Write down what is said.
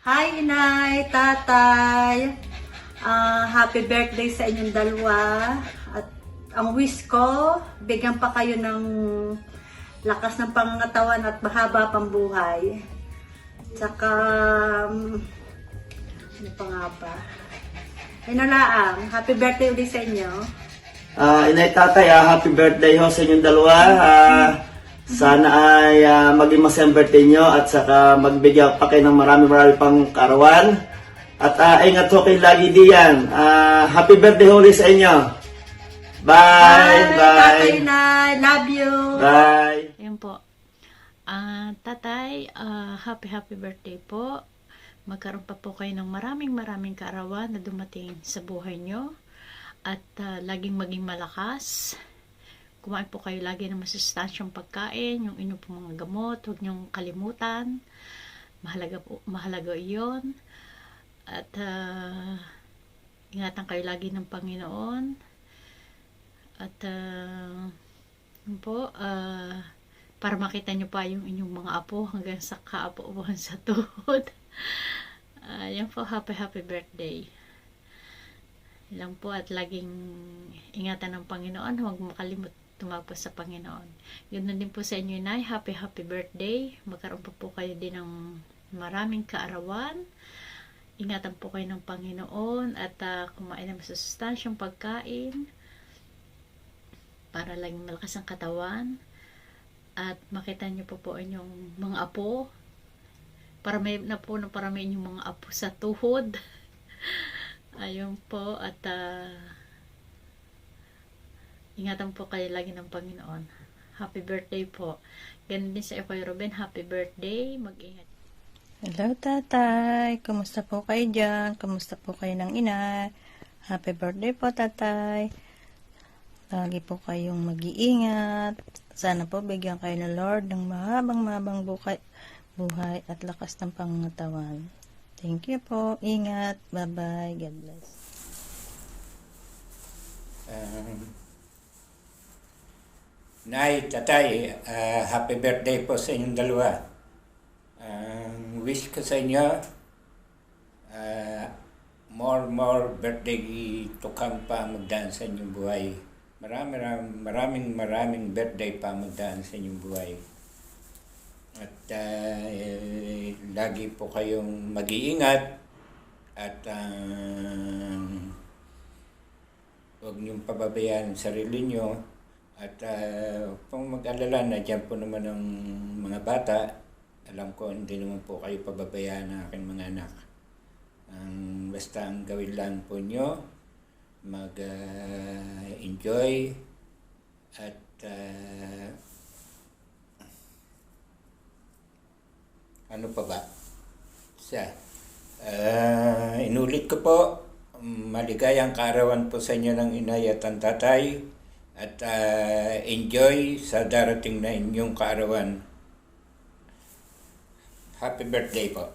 Hi, Inay, Tatay. Happy birthday sa inyong dalawa. At ang wish ko, bigyan pa kayo ng lakas ng pangangatawan at mahaba pang buhay. Tsaka, ano pa nga ba? Inalaang, happy birthday ulit sa inyo. Inay Tatay, happy birthday ho sa inyong dalawa. Sana ay maging masayang birthday nyo at saka magbigyan pa kayo ng marami pang karawan. At ingat ho kayo lagi diyan. Happy birthday ulit sa inyo. Bye! Tatay na, love you. Bye! Ayan po. Tatay, happy birthday po. Magkaroon pa po kayo ng maraming kaarawan na dumating sa buhay nyo. At laging maging malakas. Kumain po kayo lagi ng masustansyang pagkain, yung inyong po mga gamot, huwag niyong kalimutan. Mahalaga iyon. At ingatan kayo lagi ng Panginoon. At yun po, para makita nyo pa yung inyong mga apo hanggang sa kaapo-apuhan sa tuhod. Yan po, happy birthday. Lang po at laging ingatan ng Panginoon, huwag makalimot tumapos sa Panginoon. Ganoon din po sa inyo, Nay, happy birthday. Magkaroon po kayo din ng maraming kaarawan. Ingatan po kayo ng Panginoon at kumain ng masustansyang pagkain para laging malakas ang katawan at makita nyo po inyong mga apo para may inyong mga apo sa tuhod. Ayun po at ingatan po kayo lagi ng Panginoon. Happy birthday po. Ganun din sa Kuya Ruben, happy birthday. Mag-ingat. Hello, Tatay. Kumusta po kayo dyan? Kumusta po kayo ng ina? Happy birthday po, Tatay. Lagi po kayong mag-iingat. Sana po bigyan kayo ng Lord ng mahabang buhay at lakas ng pangangatawan. Thank you po. Ingat. Bye-bye. God bless. Nay, Tatay, happy birthday po sa inyong dalawa. Wish ko sa inyo, more birthday to come pa magdaan sa inyong buhay. Maraming birthday pa magdaan sa inyong buhay. At lagi po kayong mag-iingat at huwag niyong pababayaan ang sarili niyo. At kung mag-alala na dyan po naman ang mga bata, alam ko hindi naman po kayo pababayaan ng aking mga anak. Basta ang gawin lang po nyo, mag-enjoy at ano pa ba? Inulit ko po, maligayang kaarawan po sa inyo ng inay at ang tatay. At enjoy sa darating na inyong kaarawan. Happy birthday po.